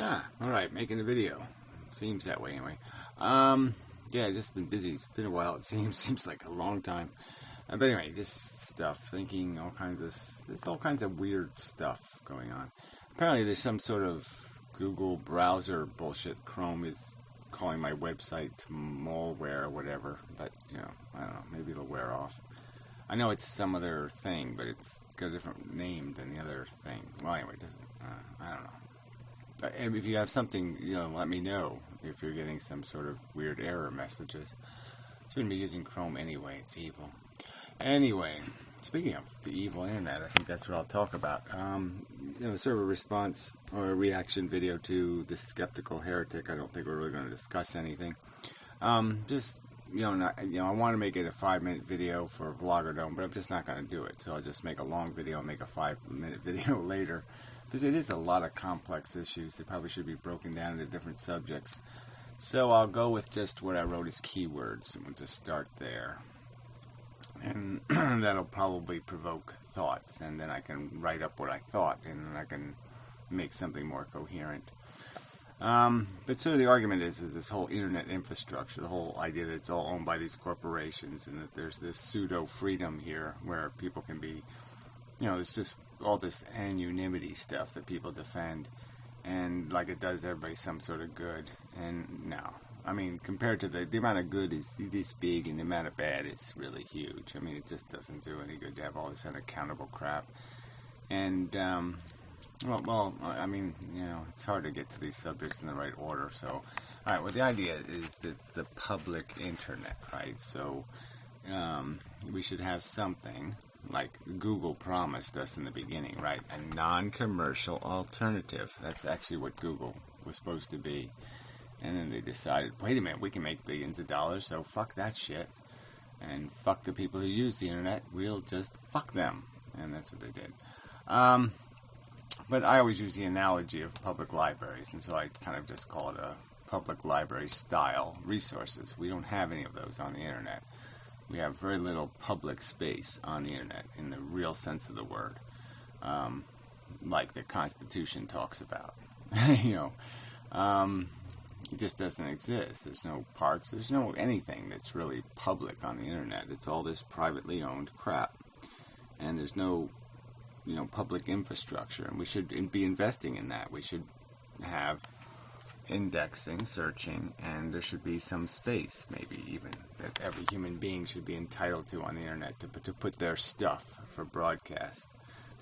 Yeah, alright, making a video. Seems that way anyway. Yeah, just been busy. It's been a while, it seems like a long time. But anyway, just stuff, thinking there's all kinds of weird stuff going on. Apparently there's some sort of Google browser bullshit. Chrome is calling my website malware or whatever, but, I don't know, maybe it'll wear off. I know it's some other thing, but it's got a different name than the other thing. Well, anyway, I don't know. And if you have something, let me know if you're getting some sort of weird error messages. Shouldn't be using Chrome anyway. It's evil. Anyway, speaking of the evil internet, I think that's what I'll talk about. Sort of a response or a reaction video to The Skeptical Heretic. I don't think we're really going to discuss anything. I want to make it a 5-minute video for Vlogger, but I'm just not going to do it. So I'll just make a long video and make a 5-minute video later. Because it is a lot of complex issues. They probably should be broken down into different subjects. So I'll go with just what I wrote as keywords, and we'll just start there. And that'll probably provoke thoughts, and then I can write up what I thought, and then I can make something more coherent. But so the argument is this whole internet infrastructure, the whole idea that it's all owned by these corporations, and that there's this pseudo-freedom here where people can be, it's just all this anonymity stuff that people defend, and like it does everybody some sort of good. And no, I mean, compared to the amount of good is this big, and the amount of bad is really huge. I mean, it just doesn't do any good to have all this unaccountable crap. And it's hard to get to these subjects in the right order. So, all right, well, the idea is that the public internet, right? So we should have something like Google promised us in the beginning, right? A non-commercial alternative. That's actually what Google was supposed to be. And then they decided, wait a minute, we can make billions of dollars, so fuck that shit. And fuck the people who use the internet. We'll just fuck them. And that's what they did. But I always use the analogy of public libraries, and so I kind of just call it a public library style resources. We don't have any of those on the internet. We have very little public space on the internet in the real sense of the word, like the Constitution talks about. It just doesn't exist. There's no parks. There's no anything that's really public on the internet. It's all this privately owned crap, and there's no public infrastructure, and we should be investing in that. We should have indexing, searching, and there should be some space, maybe even, that every human being should be entitled to on the internet to put their stuff for broadcast,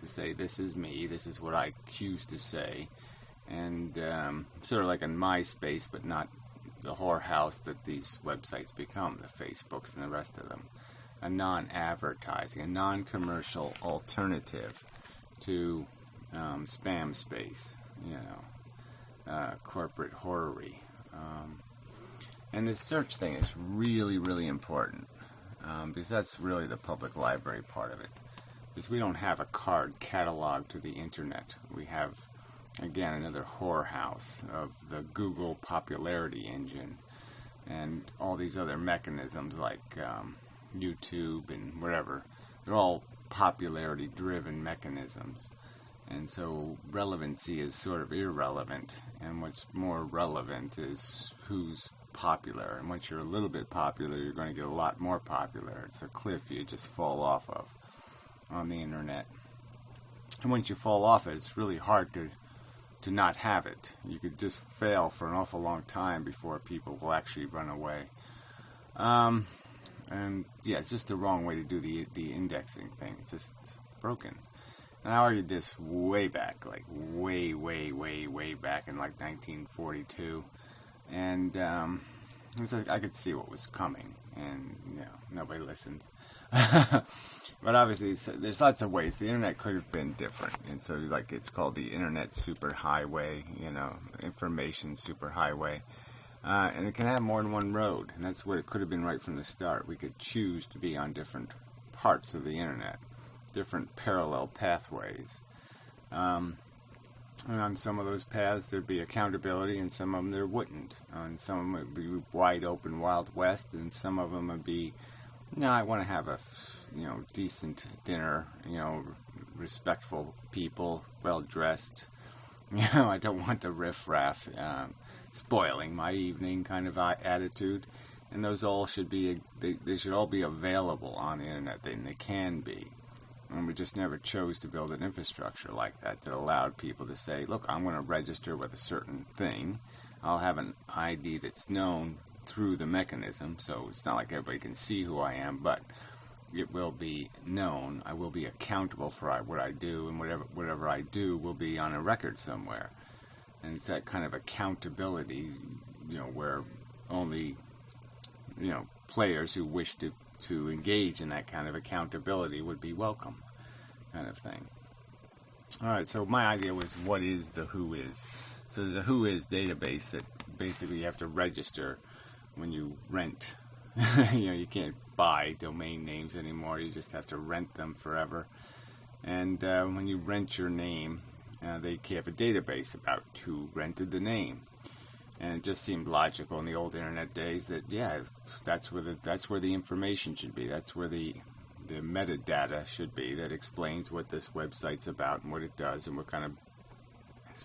to say, this is me, this is what I choose to say, and sort of like in MySpace, but not the whorehouse that these websites become, the Facebooks and the rest of them. A non-advertising, a non-commercial alternative to spam space, corporate horror-y. And this search thing is really, really important, because that's really the public library part of it. Because we don't have a card catalog to the internet. We have, again, another whorehouse of the Google popularity engine and all these other mechanisms like YouTube and whatever. They're all popularity-driven mechanisms. And so relevancy is sort of irrelevant, and what's more relevant is who's popular. And once you're a little bit popular, you're going to get a lot more popular. It's a cliff you just fall off of on the internet. And once you fall off it, it's really hard to not have it. You could just fail for an awful long time before people will actually run away. And yeah, it's just the wrong way to do the indexing thing. It's just broken. And I argued this way back, like way back in like 1942, and it was like I could see what was coming, and nobody listened. But obviously, there's lots of ways. The internet could have been different, and so like it's called the Internet Superhighway, information superhighway. And it can have more than one road, and that's what it could have been right from the start. We could choose to be on different parts of the internet, different parallel pathways. And on some of those paths there'd be accountability, and some of them there wouldn't. On some of them it would be wide open Wild West, and some of them would be, I want to have a decent dinner, respectful people, well dressed, I don't want the riffraff spoiling my evening kind of attitude. And those all should be, they should all be available on the internet, and they can be. And we just never chose to build an infrastructure like that allowed people to say, look, I'm going to register with a certain thing. I'll have an ID that's known through the mechanism, so it's not like everybody can see who I am, but it will be known. I will be accountable for what I do, and whatever I do will be on a record somewhere. And it's that kind of accountability, where only, players who wish to engage in that kind of accountability would be welcome, kind of thing. Alright, so my idea was, what is the Who Is? So there's a Who Is database that basically you have to register when you rent. You can't buy domain names anymore, you just have to rent them forever. And when you rent your name, they have a database about who rented the name. And it just seemed logical in the old internet days that, yeah, that's where the information should be. That's where the metadata should be that explains what this website's about and what it does and what kind of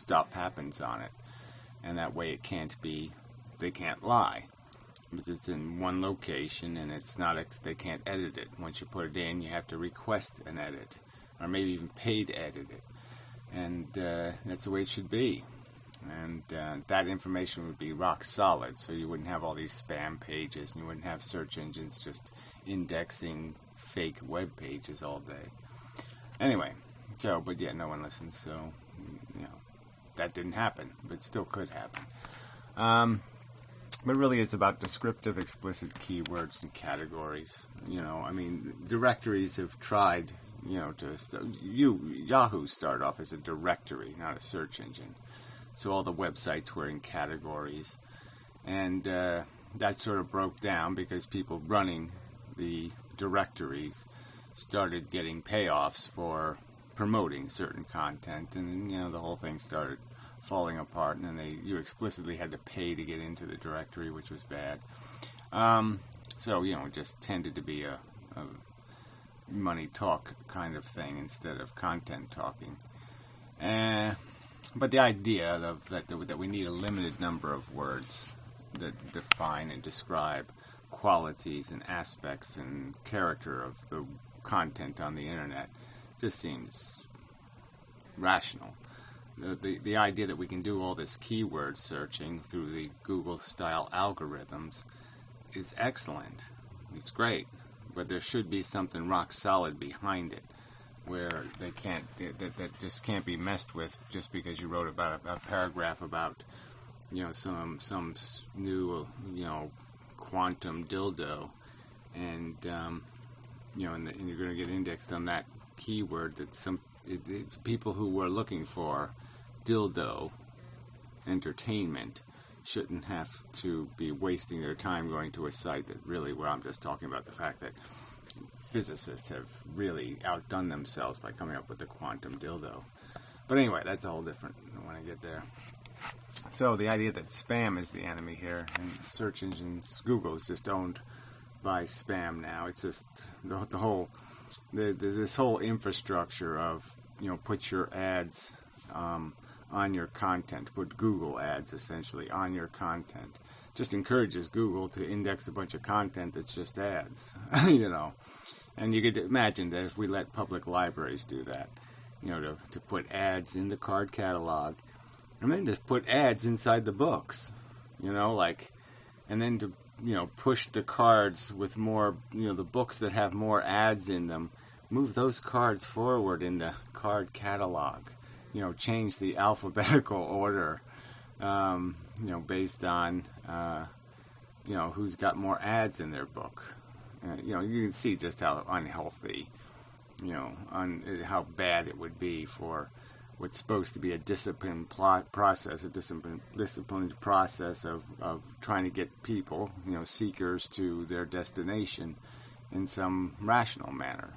stuff happens on it. And that way they can't lie. Because it's in one location and they can't edit it. Once you put it in, you have to request an edit, or maybe even pay to edit it. And that's the way it should be. And that information would be rock solid, so you wouldn't have all these spam pages, and you wouldn't have search engines just indexing fake web pages all day. Anyway, but yeah, no one listens, so that didn't happen, but it still could happen. But really, it's about descriptive, explicit keywords and categories. Directories have tried, Yahoo started off as a directory, not a search engine. So all the websites were in categories, and that sort of broke down because people running the directories started getting payoffs for promoting certain content, and the whole thing started falling apart, and then you explicitly had to pay to get into the directory, which was bad. So it just tended to be a money talk kind of thing instead of content talking. But the idea that we need a limited number of words that define and describe qualities and aspects and character of the content on the internet just seems rational. The idea that we can do all this keyword searching through the Google-style algorithms is excellent. It's great, but there should be something rock solid behind it, where that just can't be messed with just because you wrote about a paragraph about some new quantum dildo, and and you're going to get indexed on that keyword that it's people who were looking for dildo entertainment shouldn't have to be wasting their time going to a site where I'm just talking about the fact that physicists have really outdone themselves by coming up with the quantum dildo. But anyway, that's a whole different when I get there. So the idea that spam is the enemy here, and search engines, Google is just owned by spam now. It's just this whole infrastructure of put your ads on your content, put Google ads essentially on your content, just encourages Google to index a bunch of content that's just ads, And you could imagine that if we let public libraries do that, to put ads in the card catalog, and then just put ads inside the books, and then to push the cards with more, the books that have more ads in them, move those cards forward in the card catalog, change the alphabetical order, based on, who's got more ads in their book. You can see just how unhealthy, how bad it would be for what's supposed to be a disciplined process, disciplined process of trying to get people, seekers to their destination in some rational manner.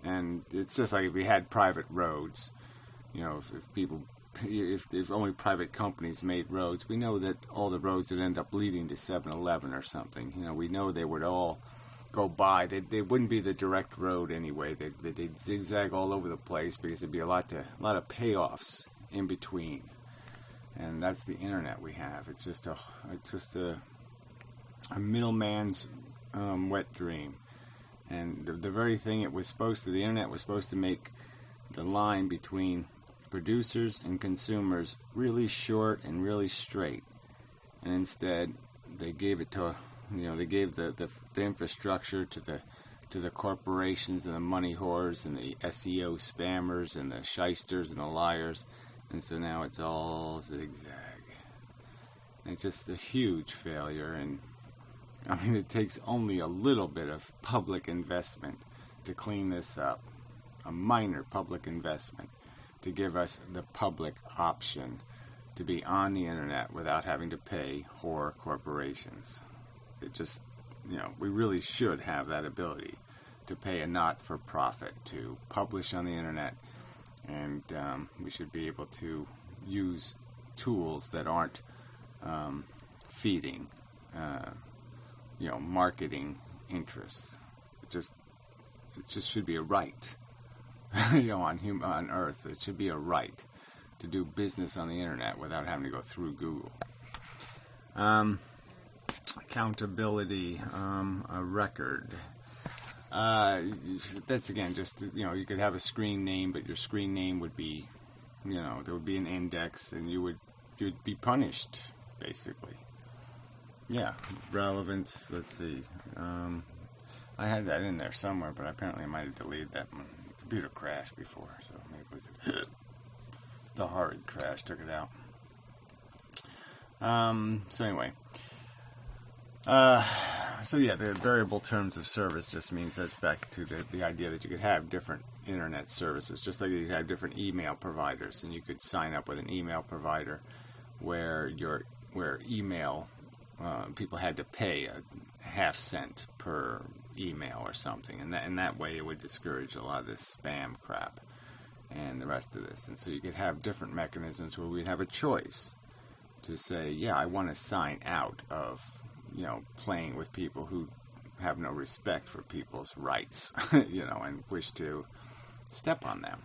And it's just like if we had private roads, if only private companies made roads, we know that all the roads would end up leading to 7-Eleven or something. We know they would all go by. They wouldn't be the direct road anyway. They'd zigzag all over the place because there'd be a lot of payoffs in between. and that's the internet we have. It's just a middleman's wet dream. And the very thing it was supposed to, the internet was supposed to make the line between producers and consumers really short and really straight. And instead, they gave it to, they gave the infrastructure to the corporations and the money whores and the SEO spammers and the shysters and the liars. And so now it's all zigzag. And it's just a huge failure. And I mean, it takes only a little bit of public investment to clean this up, a minor public investment, to give us the public option to be on the internet without having to pay whore corporations. It just, we really should have that ability to pay a not-for-profit to publish on the internet, and we should be able to use tools that aren't feeding marketing interests. It just should be a right, on Earth. It should be a right to do business on the internet without having to go through Google. Accountability, a record. That's again just you could have a screen name, but your screen name would be, there would be an index, and you'd be punished basically. Yeah, relevance. Let's see. I had that in there somewhere, but apparently I might have deleted that. My computer crashed before, so maybe it was the horrid crash took it out. So anyway, the variable terms of service just means that's back to the idea that you could have different internet services, just like you could have different email providers, and you could sign up with an email provider where email people had to pay a half-cent per email or something, and that way it would discourage a lot of this spam crap and the rest of this. And so you could have different mechanisms where we'd have a choice to say, yeah, I want to sign out of playing with people who have no respect for people's rights, and wish to step on them.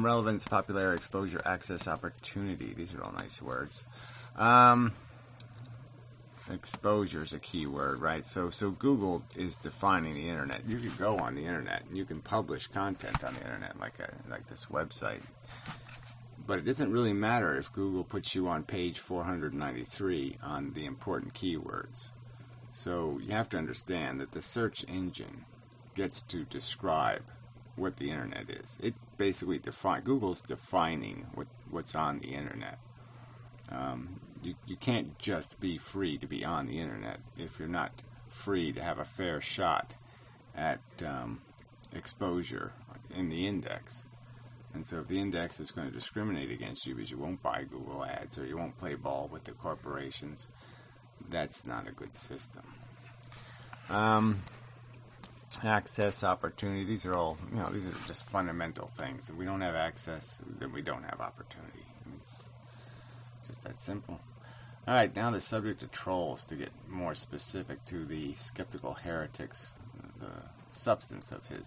Relevance, popularity, exposure, access, opportunity. These are all nice words. Exposure is a key word, right? So Google is defining the internet. You could go on the internet and you can publish content on the internet like this website. But it doesn't really matter if Google puts you on page 493 on the important keywords. So you have to understand that the search engine gets to describe what the internet is. It basically Google's defining what's on the internet. You can't just be free to be on the internet if you're not free to have a fair shot at exposure in the index. And so if the index is going to discriminate against you because you won't buy Google ads or you won't play ball with the corporations, that's not a good system. Access, opportunity, these are all, these are just fundamental things. If we don't have access, then we don't have opportunity. It's just that simple. All right, now the subject of trolls, to get more specific to the Skeptical Heretics, the substance of his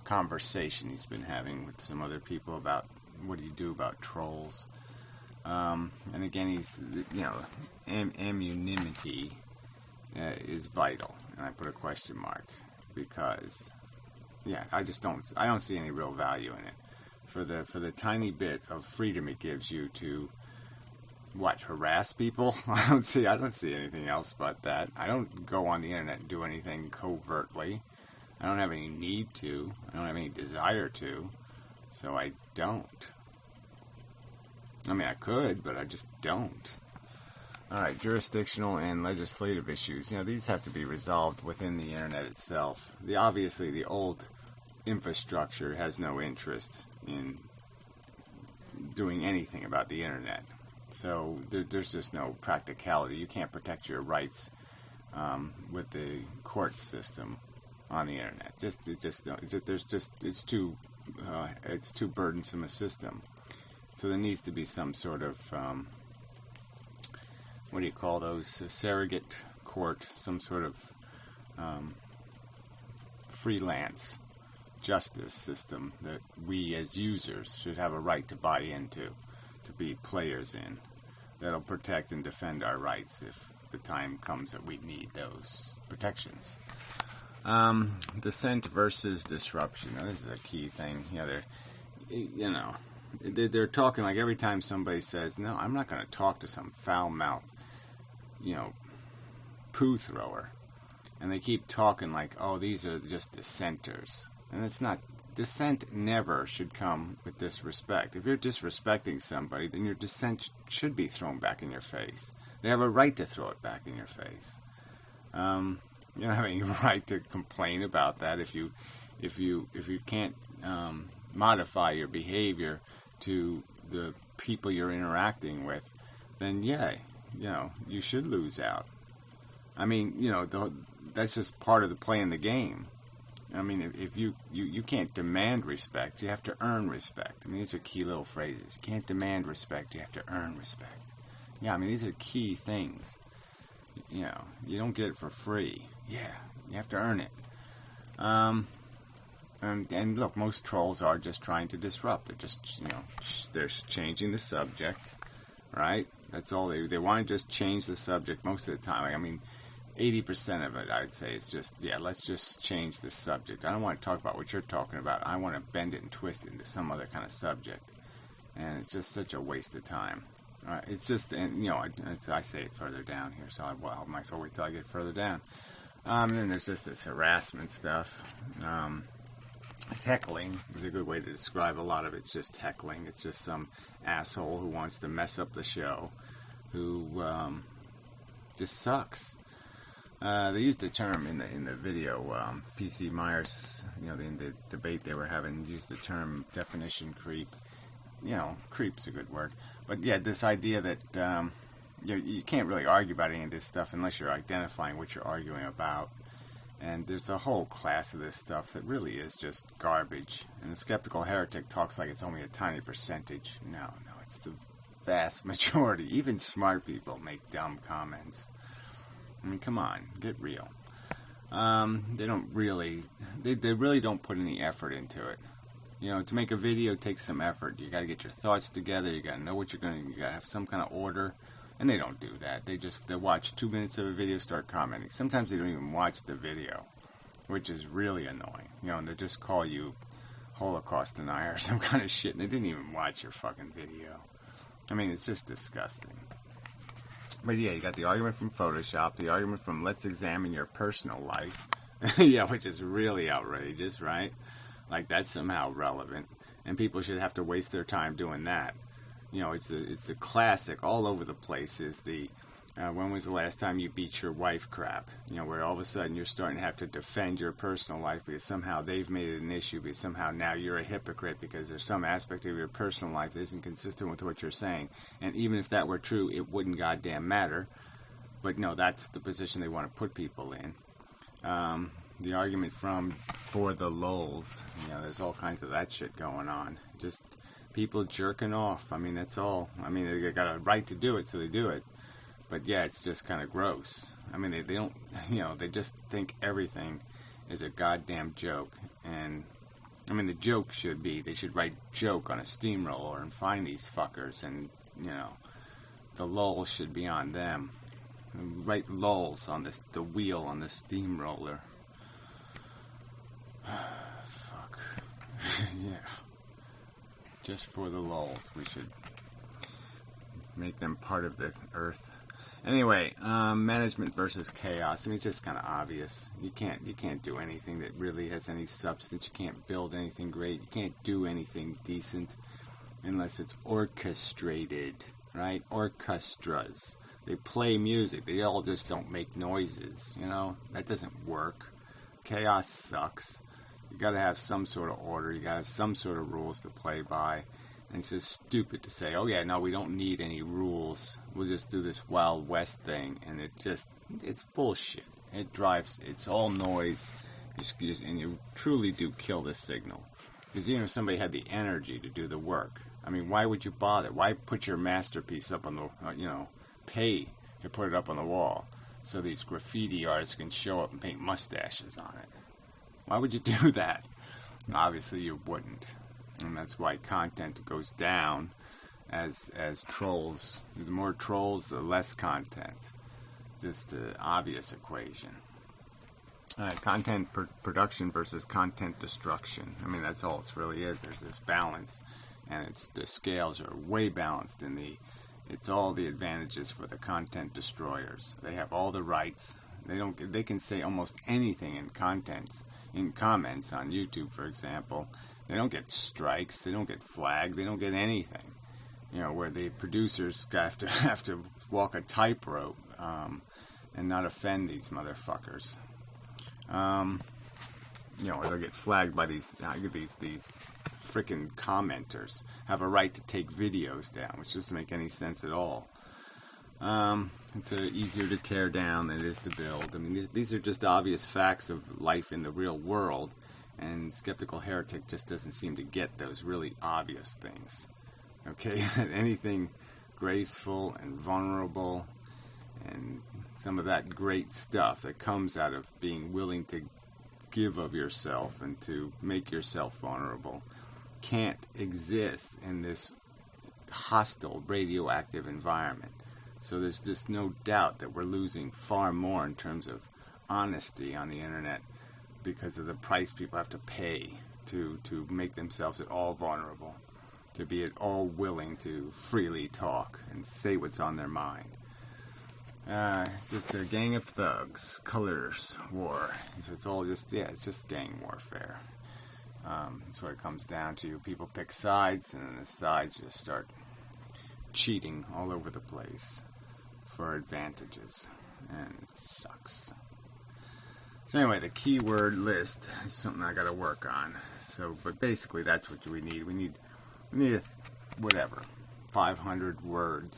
conversation he's been having with some other people about what do you do about trolls. And again, he's, anonymity is vital, and I put a question mark because, I don't see any real value in it for the tiny bit of freedom it gives you to harass people. I don't see anything else but that. I don't go on the internet and do anything covertly. I don't have any need to. I don't have any desire to. So I don't. I mean, I could, but I just don't. Alright, jurisdictional and legislative issues. These have to be resolved within the internet itself. Obviously, the old infrastructure has no interest in doing anything about the internet. So there's just no practicality. You can't protect your rights with the court system on the internet. It's too burdensome a system. So there needs to be some sort of what do you call those? A surrogate court, some sort of freelance justice system that we as users should have a right to buy into, to be players in that'll protect and defend our rights if the time comes that we need those protections. Dissent versus disruption. Now, this is a key thing. They're talking like every time somebody says, no, I'm not going to talk to some foul-mouthed, poo thrower. And they keep talking like, oh, these are just dissenters. And it's not. Dissent never should come with disrespect. If you're disrespecting somebody, then your dissent should be thrown back in your face. They have a right to throw it back in your face. You don't have any right to complain about that if you can't modify your behavior to the people you're interacting with. Then you should lose out. I mean, that's just part of the play in the game. I mean, if you can't demand respect, you have to earn respect. I mean, these are key little phrases. You can't demand respect, you have to earn respect. Yeah, I mean, these are key things. You don't get it for free. Yeah, you have to earn it. And look, most trolls are just trying to disrupt. They're just, they're changing the subject, right? That's all they want to just change the subject most of the time. I mean, 80% of it, I'd say, is just, let's just change the subject. I don't want to talk about what you're talking about. I want to bend it and twist it into some other kind of subject. And it's just such a waste of time. It's just, and I say it further down here, so I might as well wait till I get further down. Then there's just this harassment stuff. Heckling is a good way to describe a lot of it. It's just heckling. It's just some asshole who wants to mess up the show, who just sucks. They used the term in the video. P.C. Myers, in the debate they were having, used the term definition creep. Creep's a good word. But yeah, this idea that you can't really argue about any of this stuff unless you're identifying what you're arguing about. And there's a whole class of this stuff that really is just garbage. And the skeptical heretic talks like it's only a tiny percentage. No, it's the vast majority. Even smart people make dumb comments. I mean, come on, get real. They really don't put any effort into it. To make a video takes some effort. You got to get your thoughts together. You got to know what you're going to. You got to have some kind of order. And they don't do that. They watch 2 minutes of a video, start commenting. Sometimes they don't even watch the video, which is really annoying. And they just call you Holocaust denier or some kind of shit, and they didn't even watch your fucking video. I mean, it's just disgusting. But yeah, you got the argument from Photoshop, the argument from let's examine your personal life. Yeah, which is really outrageous, right? Like that's somehow relevant, and people should have to waste their time doing that. It's a classic all over the place. Is the when was the last time you beat your wife crap? Where all of a sudden you're starting to have to defend your personal life because somehow they've made it an issue, because somehow now you're a hypocrite because there's some aspect of your personal life that isn't consistent with what you're saying. And even if that were true, it wouldn't goddamn matter. But no, that's the position they want to put people in. The argument for the lulz, there's all kinds of that shit going on. Just people jerking off. I mean, that's all. I mean, they got a right to do it, so they do it. But yeah, it's just kind of gross. I mean, they don't, they just think everything is a goddamn joke. And I mean, the joke should be they should write joke on a steamroller and find these fuckers, and the lulz should be on them. And write lulz on the wheel on the steamroller. Fuck. Yeah. Just for the lulz, we should make them part of the earth. Anyway, management versus chaos. I mean, it's just kind of obvious. You can't do anything that really has any substance. You can't build anything great. You can't do anything decent unless it's orchestrated, right? Orchestras. They play music. They all just don't make noises. That doesn't work. Chaos sucks. You got to have some sort of order. You got to have some sort of rules to play by. And it's just stupid to say, oh yeah, no, we don't need any rules. We'll just do this Wild West thing. And it's bullshit. It's all noise. And you truly do kill the signal. Because even if somebody had the energy to do the work, I mean, why would you bother? Why put your masterpiece up on the, pay to put it up on the wall so these graffiti artists can show up and paint mustaches on it? Why would you do that? Obviously you wouldn't. And that's why content goes down as trolls. The more trolls, the less content. Just the obvious equation. Content production versus content destruction. I mean, that's all it really is. There's this balance, and the scales are way balanced it's all the advantages for the content destroyers. They have all the rights. They can say almost anything in comments on YouTube, for example. They don't get strikes, they don't get flagged, they don't get anything. Where the producers have to walk a tightrope and not offend these motherfuckers. Or they'll get flagged by these frickin' commenters. Have a right to take videos down, which doesn't make any sense at all. It's easier to tear down than it is to build. I mean, these are just obvious facts of life in the real world, and Skeptical Heretic just doesn't seem to get those really obvious things. Okay, anything graceful and vulnerable and some of that great stuff that comes out of being willing to give of yourself and to make yourself vulnerable can't exist in this hostile radioactive environment. So there's just no doubt that we're losing far more in terms of honesty on the internet because of the price people have to pay to make themselves at all vulnerable, to be at all willing to freely talk and say what's on their mind. Just a gang of thugs, colors, war. It's all just, it's just gang warfare. That's what it comes down to. People pick sides, and then the sides just start cheating all over the place for advantages, and it sucks. So anyway, the keyword list is something I got to work on. So, but basically, that's what we need. We need whatever 500 words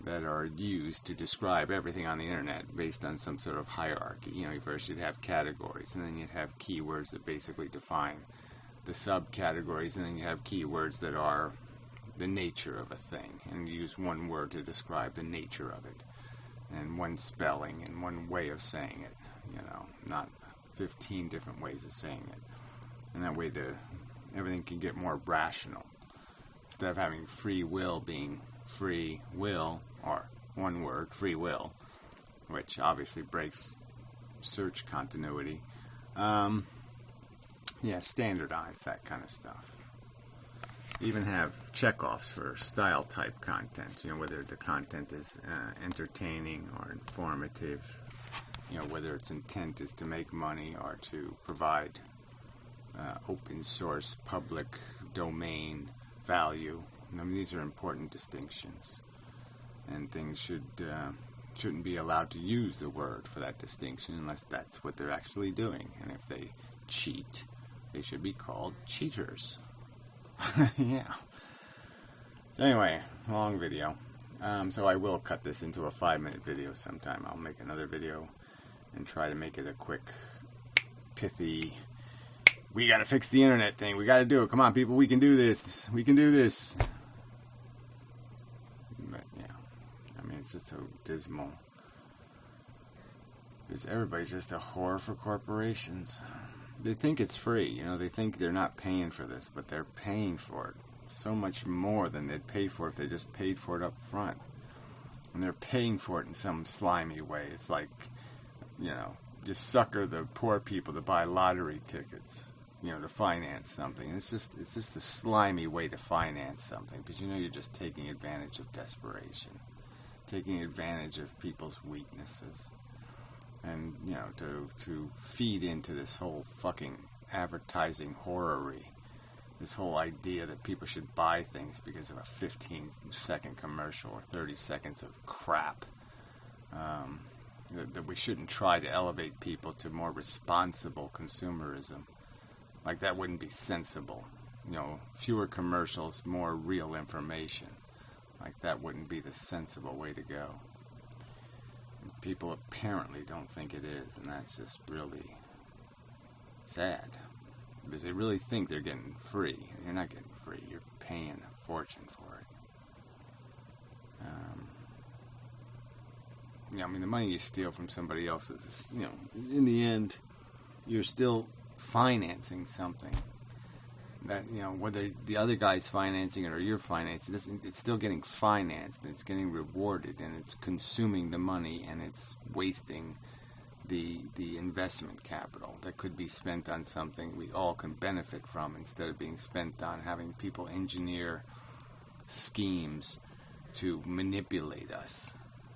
that are used to describe everything on the internet based on some sort of hierarchy. You first you'd have categories, and then you'd have keywords that basically define the subcategories, and then you have keywords that are the nature of a thing, and you use one word to describe the nature of it, and one spelling and one way of saying it, not 15 different ways of saying it. And that way everything can get more rational. Instead of having free will being free will, or one word, free will, which obviously breaks search continuity. Standardize that kind of stuff. Even have checkoffs for style type content, whether the content is entertaining or informative, whether its intent is to make money or to provide open source, public domain value. I mean, these are important distinctions, and things shouldn't be allowed to use the word for that distinction unless that's what they're actually doing. And if they cheat, they should be called cheaters. Yeah. So anyway, long video. So I will cut this into a 5-minute video sometime. I'll make another video and try to make it a quick, pithy, we gotta fix the internet thing. We gotta do it. Come on, people. We can do this. We can do this. But yeah, I mean, it's just so dismal. Because everybody's just a whore for corporations. They think it's free. They think they're not paying for this, but they're paying for it so much more than they'd pay for if they just paid for it up front. And they're paying for it in some slimy way. It's like, just sucker the poor people to buy lottery tickets, to finance something. It's just a slimy way to finance something, because you're just taking advantage of desperation, taking advantage of people's weaknesses, and to feed into this whole fucking advertising horror-y, this whole idea that people should buy things because of a 15-second commercial or 30 seconds of crap. That we shouldn't try to elevate people to more responsible consumerism. Like, that wouldn't be sensible. Fewer commercials, more real information. Like, that wouldn't be the sensible way to go. And people apparently don't think it is, and that's just really sad. Because they really think they're getting free. You're not getting free. You're paying a fortune for it. I mean, the money you steal from somebody else is, in the end, you're still financing something. that, whether the other guy's financing it or you're financing it, it's still getting financed, and it's getting rewarded, and it's consuming the money, and it's wasting the investment capital that could be spent on something we all can benefit from, instead of being spent on having people engineer schemes to manipulate us,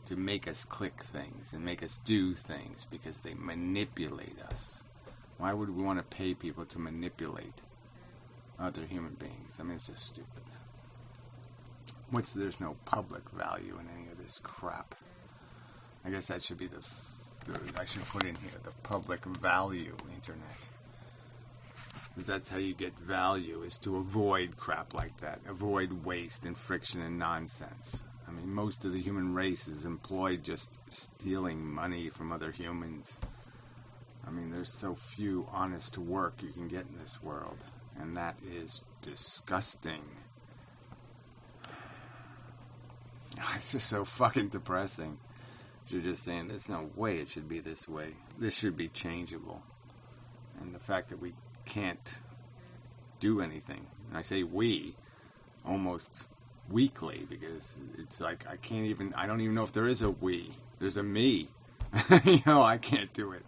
to make us click things and make us do things because they manipulate us. Why would we want to pay people to manipulate other human beings? I mean, it's just stupid. There's no public value in any of this crap. I guess that should be I should put in here the public value internet. Because that's how you get value, is to avoid crap like that. Avoid waste and friction and nonsense. I mean, most of the human race is employed just stealing money from other humans. I mean, there's so few honest work you can get in this world, and that is disgusting. It's just so fucking depressing. You're just saying, there's no way it should be this way. This should be changeable. And the fact that we can't do anything, and I say we, almost weakly, because it's like I don't even know if there is a we. There's a me. I can't do it.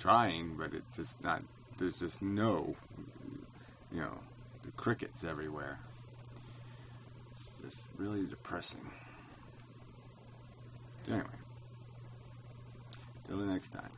Trying, but it's just not, there's just no, the crickets everywhere. It's just really depressing. Anyway, till the next time.